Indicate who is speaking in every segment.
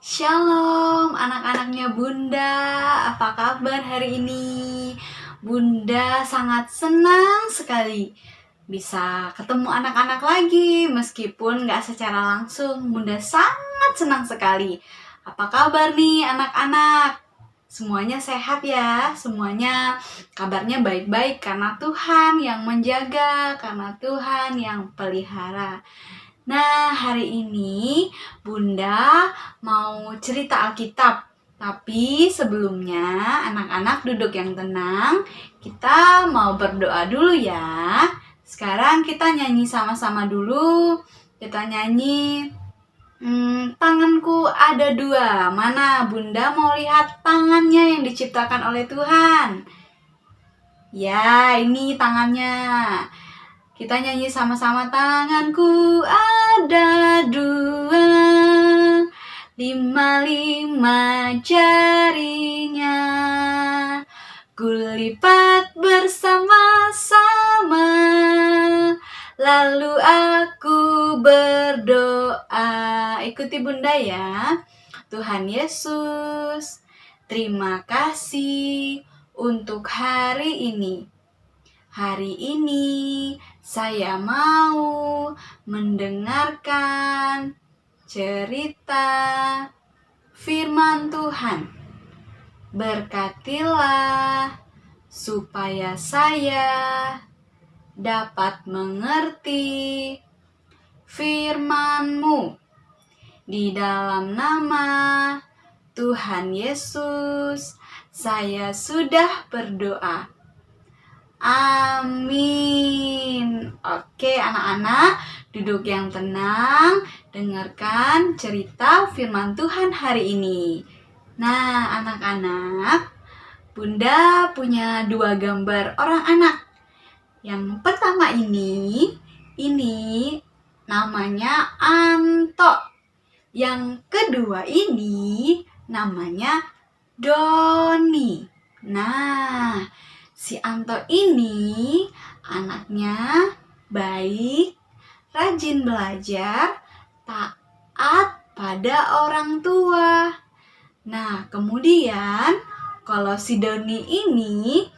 Speaker 1: Shalom anak-anaknya Bunda, apa kabar hari ini? Bunda sangat senang sekali bisa ketemu anak-anak lagi meskipun gak secara langsung. Bunda sangat senang sekali. Apa kabar nih anak-anak? Semuanya sehat ya, semuanya kabarnya baik-baik karena Tuhan yang menjaga, karena Tuhan yang pelihara. Nah, hari ini Bunda mau cerita Alkitab. Tapi sebelumnya anak-anak duduk yang tenang. Kita mau berdoa dulu ya. Sekarang kita nyanyi sama-sama dulu. Kita nyanyi tanganku ada dua. Mana Bunda mau lihat tangannya yang diciptakan oleh Tuhan? Ya, ini tangannya. Kita nyanyi sama-sama. Tanganku ada dua, 5 jarinya, kulipat bersama-sama, lalu aku berdoa. Ikuti Bunda ya. Tuhan Yesus, terima kasih untuk hari ini. Hari ini saya mau mendengarkan cerita firman Tuhan. Berkatilah supaya saya dapat mengerti firman-Mu. Di dalam nama Tuhan Yesus, saya sudah berdoa. Amin. Oke anak-anak, duduk yang tenang, dengarkan cerita firman Tuhan hari ini. Nah anak-anak, Bunda punya 2 gambar orang anak. Yang pertama ini namanya Anto. Yang kedua ini namanya Doni. Nah, si Anto ini anaknya baik, rajin belajar, taat pada orang tua. Nah, kemudian kalau si Doni ini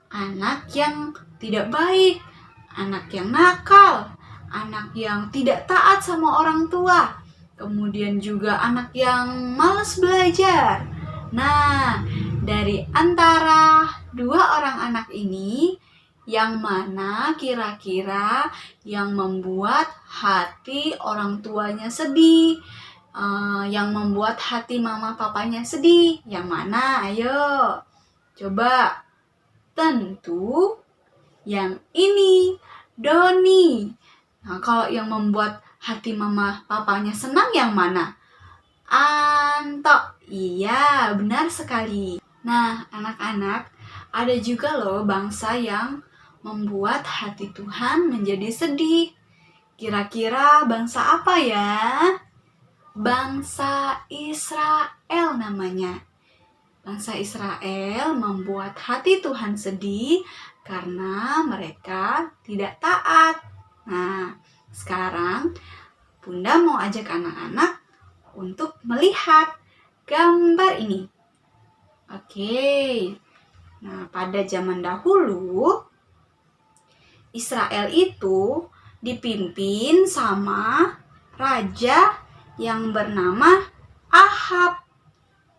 Speaker 1: anak yang tidak baik, anak yang nakal, anak yang tidak taat sama orang tua, kemudian juga anak yang malas belajar. Nah, dari antara 2 orang anak ini, yang mana kira-kira yang membuat hati orang tuanya sedih, yang membuat hati mama papanya sedih? Yang mana? Ayo, coba. Tentu yang ini, Doni. Nah, kalau yang membuat hati mama papanya senang yang mana? Anto. Iya, benar sekali. Nah, anak-anak, ada juga loh bangsa yang membuat hati Tuhan menjadi sedih. Kira-kira bangsa apa ya? Bangsa Israel namanya. Bangsa Israel membuat hati Tuhan sedih karena mereka tidak taat. Nah, sekarang Bunda mau ajak anak-anak untuk melihat gambar ini. Oke. Nah, pada zaman dahulu Israel itu dipimpin sama raja yang bernama Ahab.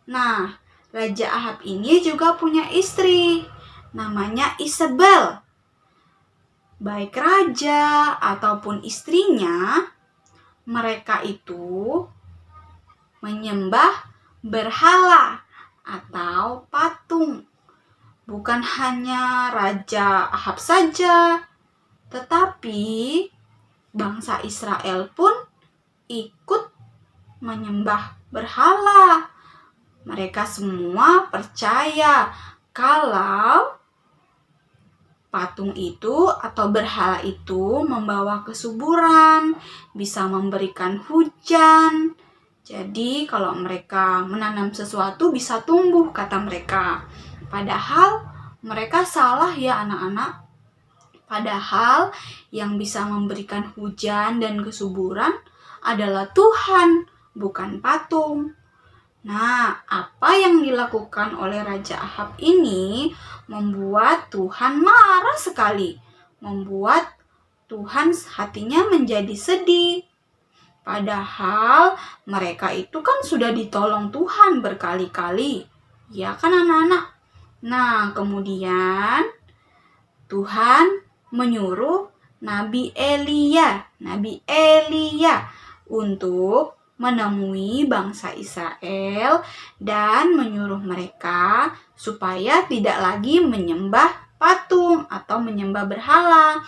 Speaker 1: Nah, Raja Ahab ini juga punya istri namanya Isabel. Baik raja ataupun istrinya, mereka itu menyembah berhala atau patung. Bukan hanya Raja Ahab saja, tetapi bangsa Israel pun ikut menyembah berhala. Mereka semua percaya kalau patung itu atau berhala itu membawa kesuburan, bisa memberikan hujan. Jadi kalau mereka menanam sesuatu bisa tumbuh, kata mereka. Padahal mereka salah ya anak-anak. Padahal yang bisa memberikan hujan dan kesuburan adalah Tuhan, bukan patung. Nah, apa yang dilakukan oleh Raja Ahab ini membuat Tuhan marah sekali, membuat Tuhan hatinya menjadi sedih. Padahal mereka itu kan sudah ditolong Tuhan berkali-kali. Ya kan anak-anak? Nah, kemudian Tuhan menyuruh Nabi Elia untuk menemui bangsa Israel dan menyuruh mereka supaya tidak lagi menyembah patung atau menyembah berhala.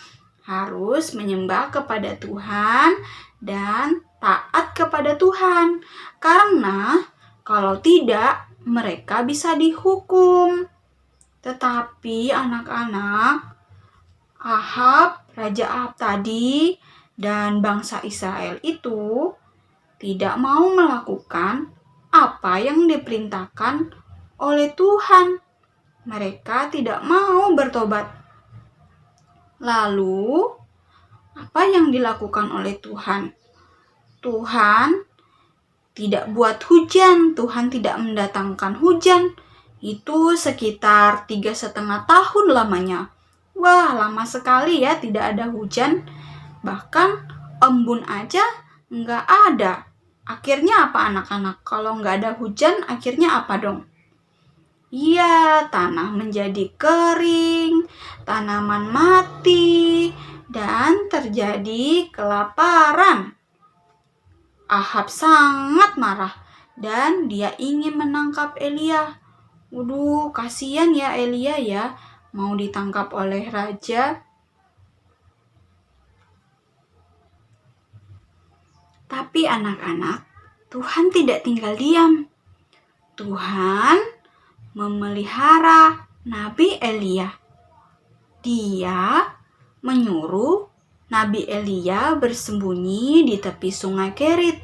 Speaker 1: Harus menyembah kepada Tuhan dan taat kepada Tuhan. Karena kalau tidak, mereka bisa dihukum. Tetapi anak-anak, Raja Ahab tadi dan bangsa Israel itu tidak mau melakukan apa yang diperintahkan oleh Tuhan. Mereka tidak mau bertobat. Lalu, apa yang dilakukan oleh Tuhan? Tuhan tidak buat hujan, Tuhan tidak mendatangkan hujan. Itu sekitar 3,5 tahun lamanya. Wah, lama sekali ya tidak ada hujan. Bahkan embun aja nggak ada. Akhirnya apa anak-anak? Kalau nggak ada hujan, akhirnya apa dong? Iya, tanah menjadi kering, tanaman mati, dan terjadi kelaparan. Ahab sangat marah dan dia ingin menangkap Elia. Waduh, kasihan ya Elia ya, mau ditangkap oleh raja. Tapi anak-anak, Tuhan tidak tinggal diam. Tuhan memelihara Nabi Elia. Dia menyuruh Nabi Elia bersembunyi di tepi sungai Kerit.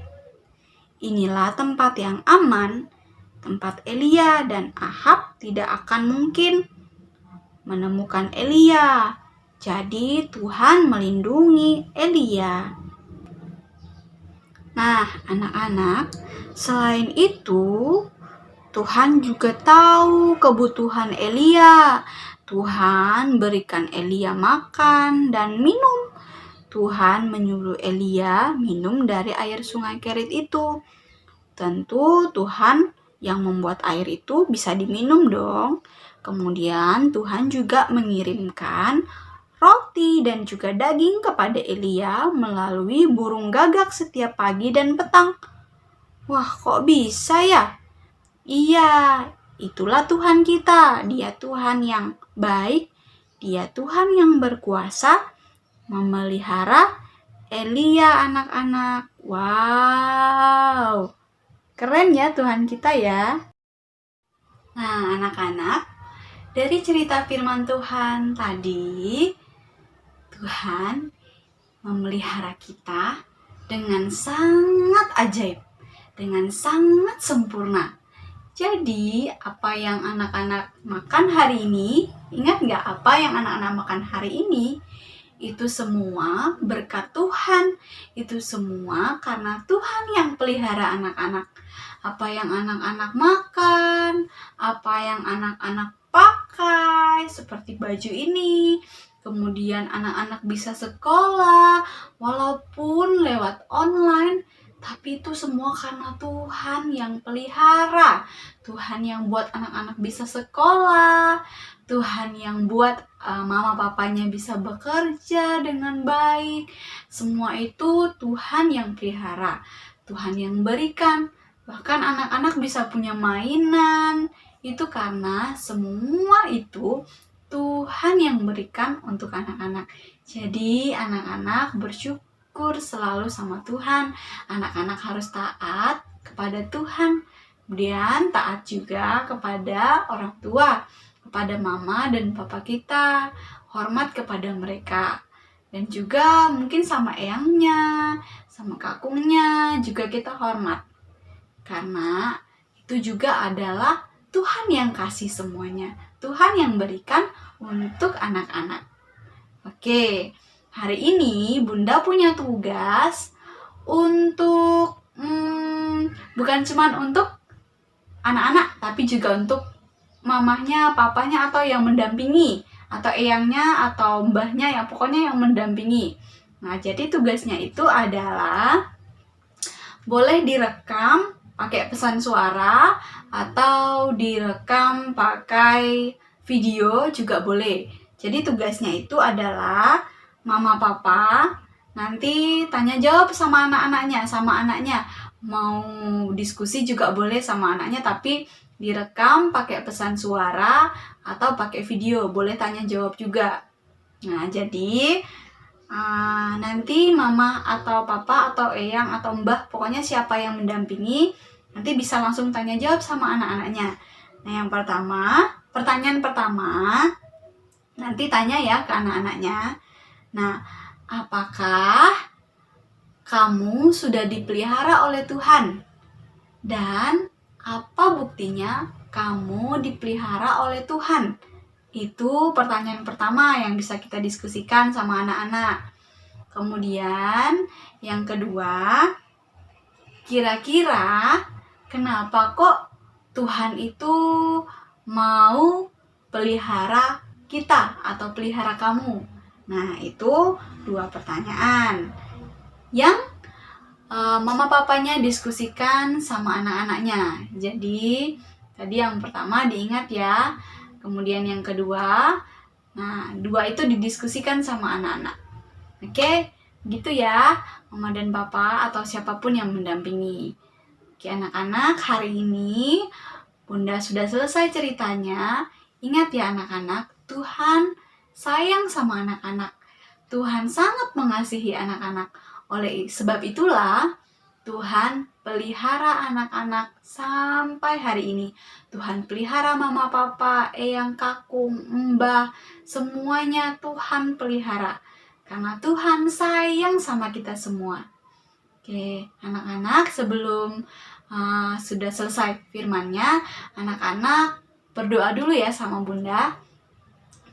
Speaker 1: Inilah tempat yang aman, tempat Elia dan Ahab tidak akan mungkin menemukan Elia. Jadi Tuhan melindungi Elia. Nah, anak-anak, selain itu, Tuhan juga tahu kebutuhan Elia. Tuhan berikan Elia makan dan minum. Tuhan menyuruh Elia minum dari air sungai Kerit itu. Tentu Tuhan yang membuat air itu bisa diminum dong. Kemudian Tuhan juga mengirimkan roti dan juga daging kepada Elia melalui burung gagak setiap pagi dan petang. Wah, kok bisa ya? Iya, itulah Tuhan kita. Dia Tuhan yang baik, Dia Tuhan yang berkuasa memelihara Elia anak-anak. Wow, keren ya Tuhan kita ya. Nah anak-anak, dari cerita firman Tuhan tadi, Tuhan memelihara kita dengan sangat ajaib, dengan sangat sempurna. Jadi apa yang anak-anak makan hari ini, ingat nggak apa yang anak-anak makan hari ini? Itu semua berkat Tuhan. Itu semua karena Tuhan yang pelihara anak-anak. Apa yang anak-anak makan, apa yang anak-anak pakai, seperti baju ini. Kemudian anak-anak bisa sekolah, walaupun lewat online. Tapi itu semua karena Tuhan yang pelihara. Tuhan yang buat anak-anak bisa sekolah. Tuhan yang buat mama papanya bisa bekerja dengan baik. Semua itu Tuhan yang pelihara. Tuhan yang berikan. Bahkan anak-anak bisa punya mainan. Itu karena semua itu Tuhan yang berikan untuk anak-anak. Jadi anak-anak bersyukur selalu sama Tuhan. Anak-anak harus taat kepada Tuhan. Kemudian taat juga kepada orang tua, kepada mama dan papa kita, hormat kepada mereka. Dan juga mungkin sama eyangnya, sama kakungnya juga kita hormat. Karena itu juga adalah Tuhan yang kasih semuanya. Tuhan yang berikan untuk anak-anak. Oke, hari ini Bunda punya tugas untuk bukan cuma untuk anak-anak, tapi juga untuk mamahnya, papanya, atau yang mendampingi, atau eyangnya, atau mbahnya, yang pokoknya yang mendampingi. Nah, jadi tugasnya itu adalah boleh direkam pakai pesan suara atau direkam pakai video juga boleh. Jadi tugasnya itu adalah mama papa nanti tanya jawab sama anaknya. Mau diskusi juga boleh sama anaknya, tapi direkam pakai pesan suara atau pakai video, boleh tanya jawab juga. Nah, jadi nanti mama atau papa atau eyang atau mbah, pokoknya siapa yang mendampingi, nanti bisa langsung tanya jawab sama anak-anaknya. Nah, yang pertanyaan pertama, nanti tanya ya ke anak-anaknya. Nah, apakah kamu sudah dipelihara oleh Tuhan? Dan apa buktinya kamu dipelihara oleh Tuhan? Itu pertanyaan pertama yang bisa kita diskusikan sama anak-anak. Kemudian yang kedua, kira-kira kenapa kok Tuhan itu mau pelihara kita atau pelihara kamu? Nah, itu 2 pertanyaan yang mama papanya diskusikan sama anak-anaknya. Jadi tadi yang pertama diingat ya. Kemudian yang kedua, nah 2 itu didiskusikan sama anak-anak. Oke, gitu ya mama dan papa atau siapapun yang mendampingi. Oke anak-anak, hari ini Bunda sudah selesai ceritanya. Ingat ya anak-anak, Tuhan sayang sama anak-anak. Tuhan sangat mengasihi anak-anak. Oleh sebab itulah Tuhan pelihara anak-anak sampai hari ini. Tuhan pelihara mama, papa, eyang, kakung, mbah, semuanya Tuhan pelihara. Karena Tuhan sayang sama kita semua. Oke, anak-anak, sebelum sudah selesai firmannya, anak-anak berdoa dulu ya sama Bunda.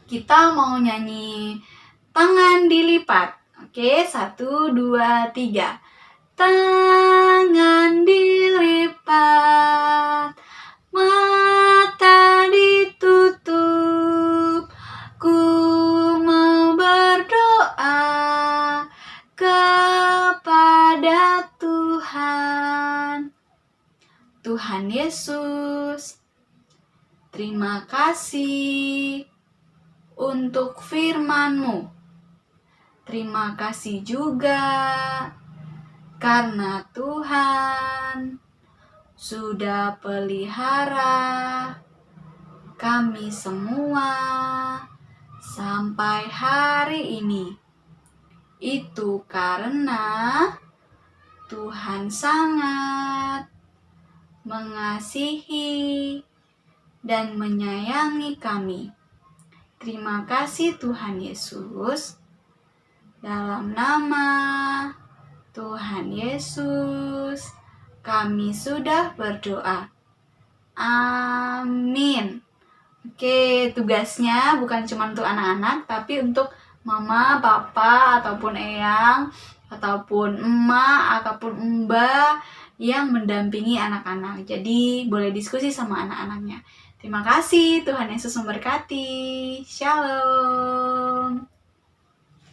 Speaker 1: Kita mau nyanyi tangan dilipat. Oke, 1, 2, 3. Tangan dilipat, mata ditutup, ku mau berdoa kepada Tuhan. Tuhan Yesus, terima kasih untuk firman-Mu. Terima kasih juga karena Tuhan sudah pelihara kami semua sampai hari ini. Itu karena Tuhan sangat mengasihi dan menyayangi kami. Terima kasih Tuhan Yesus. Dalam nama Tuhan Yesus, kami sudah berdoa. Amin. Oke, tugasnya bukan cuma untuk anak-anak, tapi untuk mama, papa, ataupun eyang, ataupun emak, ataupun mbak yang mendampingi anak-anak. Jadi, boleh diskusi sama anak-anaknya. Terima kasih, Tuhan Yesus memberkati. Shalom.